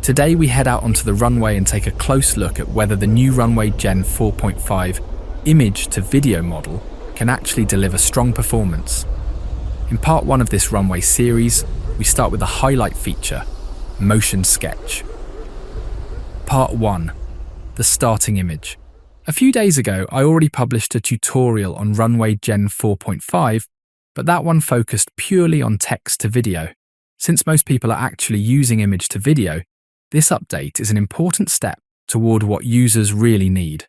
Today we head out onto the runway and take a close look at whether the new Runway Gen 4.5 image-to-video model can actually deliver strong performance. In part 1 of this runway series, we start with the highlight feature, Motion Sketch. Part 1. The starting image. A few days ago, I already published a tutorial on Runway Gen 4.5, but that one focused purely on text to video. Since most people are actually using image to video, this update is an important step toward what users really need.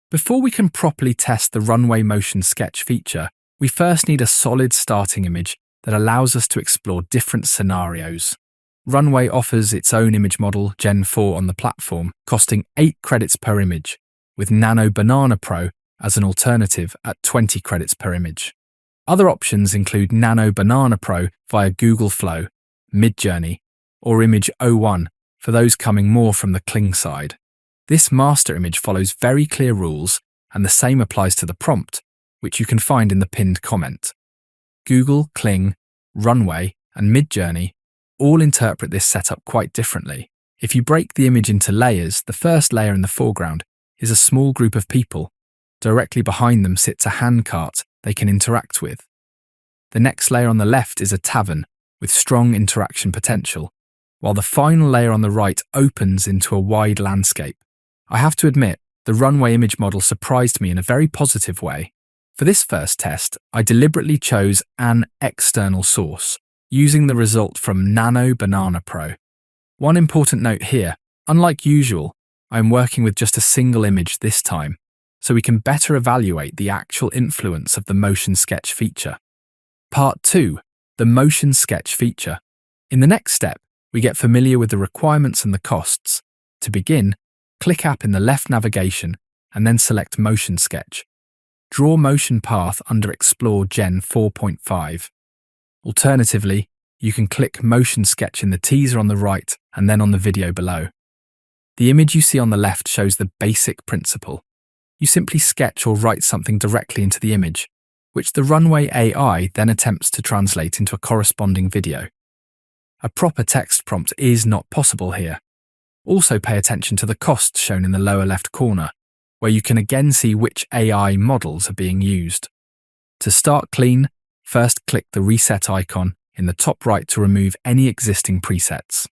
Before we can properly test the Runway Motion Sketch feature, we first need a solid starting image that allows us to explore different scenarios. Runway offers its own image model, Gen 4, on the platform, costing 8 credits per image, with Nano Banana Pro as an alternative at 20 credits per image. Other options include Nano Banana Pro via Google Flow, Midjourney, or Image 01 for those coming more from the Kling side. This master image follows very clear rules, and the same applies to the prompt, which you can find in the pinned comment. Google, Kling, Runway, and Midjourney all interpret this setup quite differently. If you break the image into layers, the first layer in the foreground is a small group of people. Directly behind them sits a handcart they can interact with. The next layer on the left is a tavern with strong interaction potential, while the final layer on the right opens into a wide landscape. I have to admit, the Runway image model surprised me in a very positive way. For this first test, I deliberately chose an external source, using the result from Nano Banana Pro. One important note here, unlike usual, I am working with just a single image this time, so we can better evaluate the actual influence of the Motion Sketch feature. Part 2. The Motion Sketch feature. In the next step, we get familiar with the requirements and the costs. To begin, click App in the left navigation and then select Motion Sketch. Draw motion path under Explore Gen 4.5. Alternatively, you can click Motion Sketch in the teaser on the right and then on the video below. The image you see on the left shows the basic principle. You simply sketch or write something directly into the image, which the Runway AI then attempts to translate into a corresponding video. A proper text prompt is not possible here. Also pay attention to the costs shown in the lower left corner, where you can again see which AI models are being used. To start clean, first click the reset icon in the top right to remove any existing presets.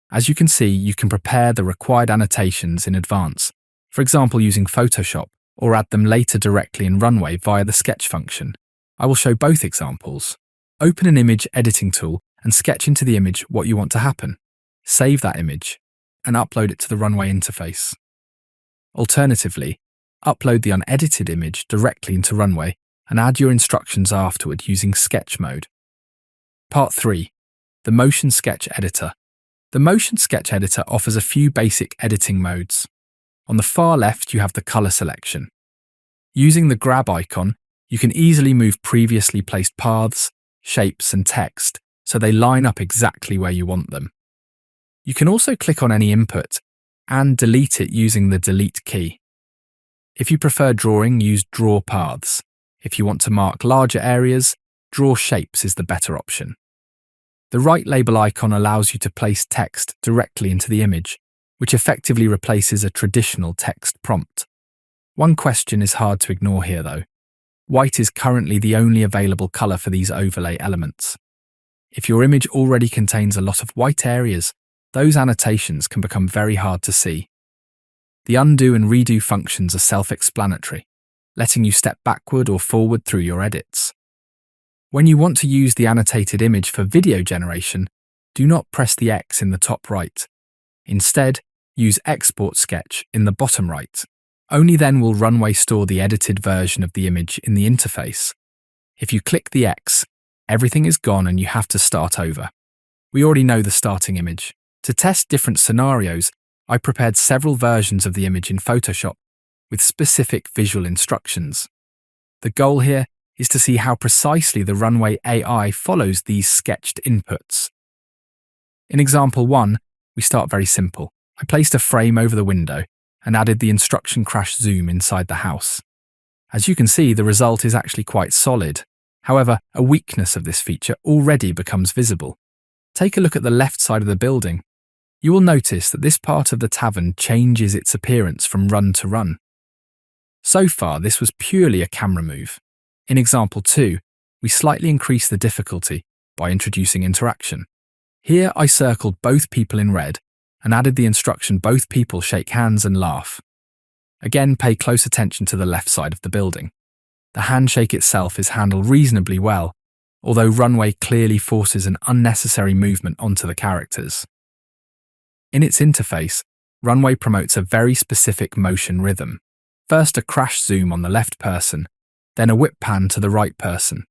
As you can see, you can prepare the required annotations in advance, for example using Photoshop, or add them later directly in Runway via the sketch function. I will show both examples. Open an image editing tool and sketch into the image what you want to happen. Save that image and upload it to the Runway interface. Alternatively, upload the unedited image directly into Runway and add your instructions afterward using Sketch mode. Part 3. The Motion Sketch Editor. The Motion Sketch Editor offers a few basic editing modes. On the far left, you have the color selection. Using the grab icon, you can easily move previously placed paths, shapes, and text so they line up exactly where you want them. You can also click on any input and delete it using the delete key. If you prefer drawing, use Draw Paths. If you want to mark larger areas, Draw Shapes is the better option. The right label icon allows you to place text directly into the image, which effectively replaces a traditional text prompt. One question is hard to ignore here though. White is currently the only available color for these overlay elements. If your image already contains a lot of white areas, those annotations can become very hard to see. The undo and redo functions are self-explanatory, letting you step backward or forward through your edits. When you want to use the annotated image for video generation, do not press the X in the top right. Instead, use Export Sketch in the bottom right. Only then will Runway store the edited version of the image in the interface. If you click the X, everything is gone and you have to start over. We already know the starting image. To test different scenarios, I prepared several versions of the image in Photoshop with specific visual instructions. The goal here is to see how precisely the Runway AI follows these sketched inputs. In example 1, we start very simple. I placed a frame over the window and added the instruction crash zoom inside the house. As you can see, the result is actually quite solid. However, a weakness of this feature already becomes visible. Take a look at the left side of the building. You will notice that this part of the tavern changes its appearance from run to run. So far, this was purely a camera move. In example 2, we slightly increased the difficulty by introducing interaction. Here I circled both people in red and added the instruction both people shake hands and laugh. Again, pay close attention to the left side of the building. The handshake itself is handled reasonably well, although Runway clearly forces an unnecessary movement onto the characters. In its interface, Runway promotes a very specific motion rhythm. First a crash zoom on the left person, then a whip pan to the right person.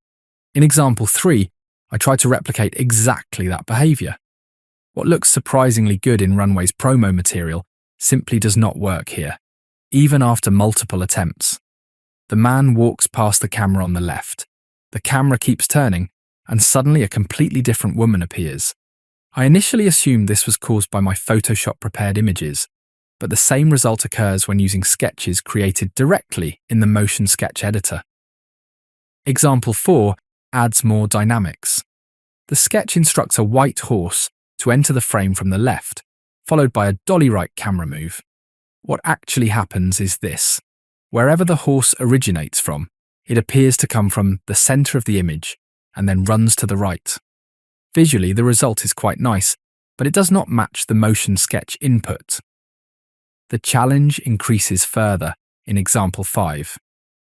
In example 3, I tried to replicate exactly that behavior. What looks surprisingly good in Runway's promo material simply does not work here, even after multiple attempts. The man walks past the camera on the left. The camera keeps turning, and suddenly a completely different woman appears. I initially assumed this was caused by my Photoshop-prepared images, but the same result occurs when using sketches created directly in the motion sketch editor. Example 4 adds more dynamics. The sketch instructs a white horse to enter the frame from the left, followed by a dolly right camera move. What actually happens is this. Wherever the horse originates from, it appears to come from the center of the image and then runs to the right. Visually, the result is quite nice, but it does not match the motion sketch input. The challenge increases further in example 5.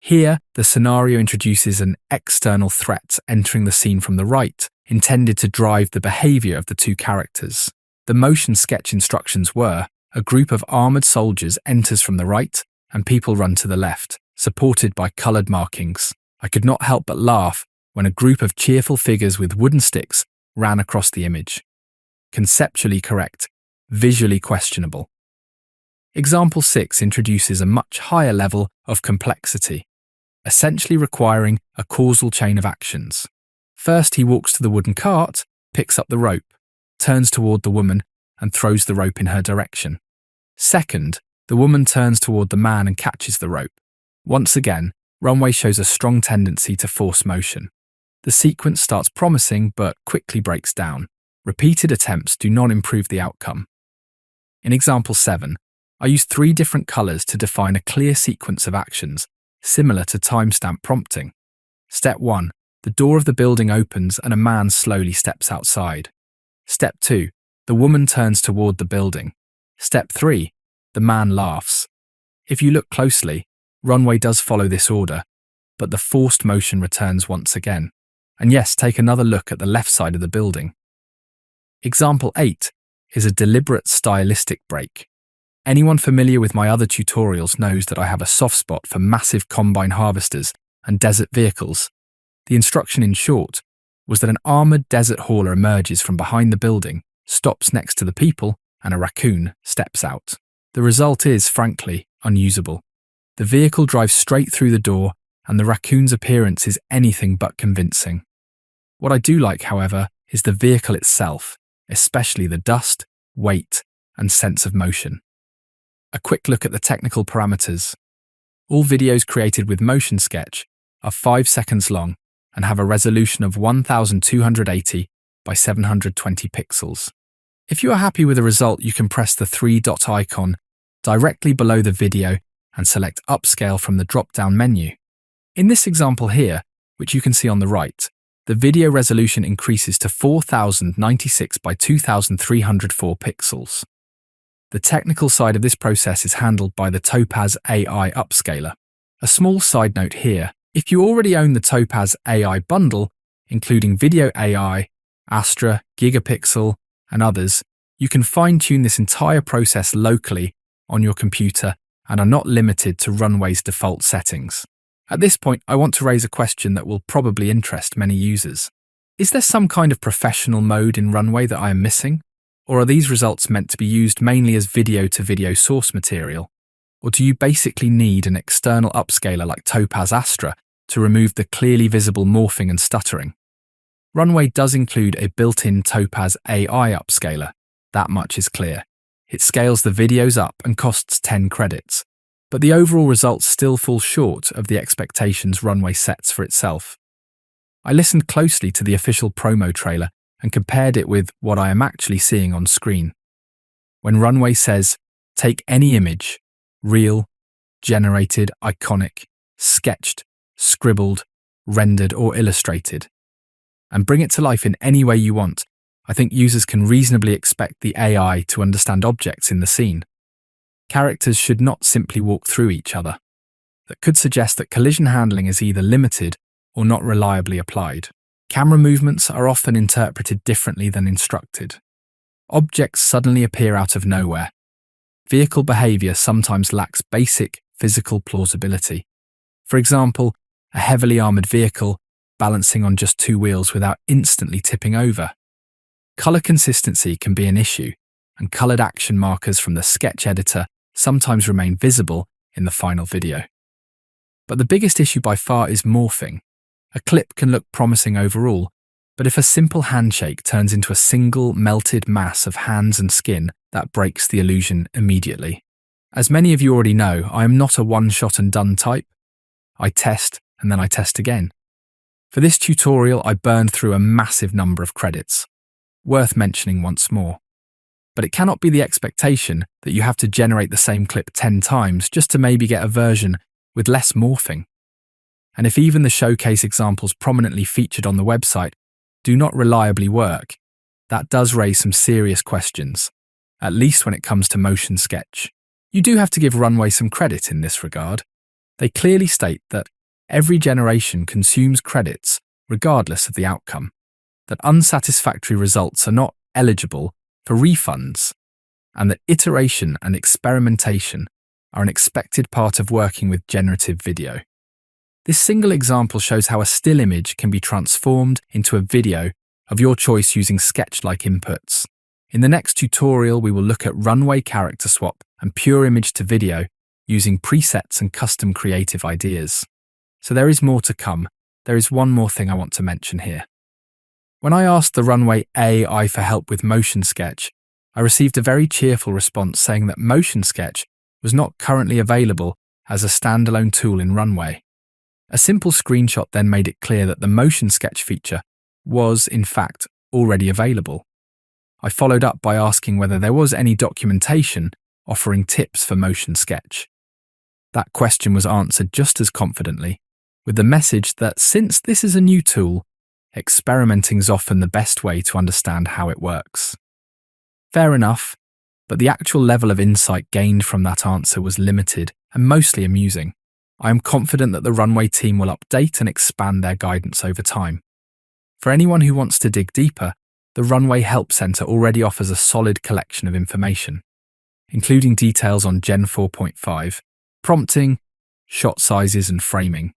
Here, the scenario introduces an external threat entering the scene from the right, intended to drive the behavior of the two characters. The motion sketch instructions were, a group of armored soldiers enters from the right and people run to the left, supported by colored markings. I could not help but laugh when a group of cheerful figures with wooden sticks ran across the image. Conceptually correct, visually questionable. Example 6 introduces a much higher level of complexity, essentially requiring a causal chain of actions. First, he walks to the wooden cart, picks up the rope, turns toward the woman, and throws the rope in her direction. Second, the woman turns toward the man and catches the rope. Once again, Runway shows a strong tendency to force motion. The sequence starts promising but quickly breaks down. Repeated attempts do not improve the outcome. In example 7, I used 3 different colors to define a clear sequence of actions, similar to timestamp prompting. Step 1. The door of the building opens and a man slowly steps outside. Step 2. The woman turns toward the building. Step 3. The man laughs. If you look closely, Runway does follow this order, but the forced motion returns once again. And yes, take another look at the left side of the building. Example 8 is a deliberate stylistic break. Anyone familiar with my other tutorials knows that I have a soft spot for massive combine harvesters and desert vehicles. The instruction, in short, was that an armored desert hauler emerges from behind the building, stops next to the people, and a raccoon steps out. The result is, frankly, unusable. The vehicle drives straight through the door, and the raccoon's appearance is anything but convincing. What I do like, however, is the vehicle itself, especially the dust, weight, and sense of motion. A quick look at the technical parameters. All videos created with Motion Sketch are 5 seconds long and have a resolution of 1280 by 720 pixels. If you are happy with the result, you can press the 3-dot icon directly below the video and select Upscale from the drop-down menu. In this example here, which you can see on the right, the video resolution increases to 4096 by 2304 pixels. The technical side of this process is handled by the Topaz AI upscaler. A small side note here, if you already own the Topaz AI bundle, including Video AI, Astra, Gigapixel, and others, you can fine-tune this entire process locally on your computer and are not limited to Runway's default settings. At this point, I want to raise a question that will probably interest many users. Is there some kind of professional mode in Runway that I am missing? Or are these results meant to be used mainly as video-to-video source material? Or do you basically need an external upscaler like Topaz Astra to remove the clearly visible morphing and stuttering? Runway does include a built-in Topaz AI upscaler. That much is clear. It scales the videos up and costs 10 credits. But the overall results still fall short of the expectations Runway sets for itself. I listened closely to the official promo trailer and compared it with what I am actually seeing on screen. When Runway says, take any image, real, generated, iconic, sketched, scribbled, rendered, or illustrated, and bring it to life in any way you want, I think users can reasonably expect the AI to understand objects in the scene. Characters should not simply walk through each other. That could suggest that collision handling is either limited or not reliably applied. Camera movements are often interpreted differently than instructed. Objects suddenly appear out of nowhere. Vehicle behavior sometimes lacks basic physical plausibility. For example, a heavily armored vehicle balancing on just two wheels without instantly tipping over. Color consistency can be an issue, and colored action markers from the sketch editor sometimes remain visible in the final video. But the biggest issue by far is morphing. A clip can look promising overall, but if a simple handshake turns into a single melted mass of hands and skin, that breaks the illusion immediately. As many of you already know, I am not a one-shot and done type. I test and then I test again. For this tutorial, I burned through a massive number of credits. Worth mentioning once more. But it cannot be the expectation that you have to generate the same clip 10 times just to maybe get a version with less morphing. And if even the showcase examples prominently featured on the website do not reliably work, that does raise some serious questions, at least when it comes to motion sketch. You do have to give Runway some credit in this regard. They clearly state that every generation consumes credits regardless of the outcome, that unsatisfactory results are not eligible for refunds, and that iteration and experimentation are an expected part of working with generative video. This single example shows how a still image can be transformed into a video of your choice using sketch-like inputs. In the next tutorial, we will look at Runway character swap and pure image to video using presets and custom creative ideas. So there is more to come. There is one more thing I want to mention here. When I asked the Runway AI for help with motion sketch, I received a very cheerful response saying that motion sketch was not currently available as a standalone tool in Runway. A simple screenshot then made it clear that the motion sketch feature was, in fact, already available. I followed up by asking whether there was any documentation offering tips for motion sketch. That question was answered just as confidently, with the message that since this is a new tool, experimenting is often the best way to understand how it works. Fair enough, but the actual level of insight gained from that answer was limited and mostly amusing. I am confident that the Runway team will update and expand their guidance over time. For anyone who wants to dig deeper, the Runway Help Center already offers a solid collection of information, including details on Gen 4.5, prompting, shot sizes and framing,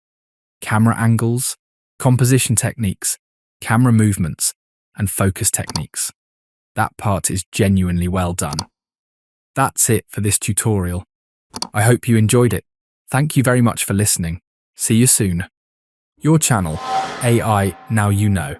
camera angles, composition techniques, camera movements, and focus techniques. That part is genuinely well done. That's it for this tutorial. I hope you enjoyed it. Thank you very much for listening. See you soon. Your channel, AI Now You Know.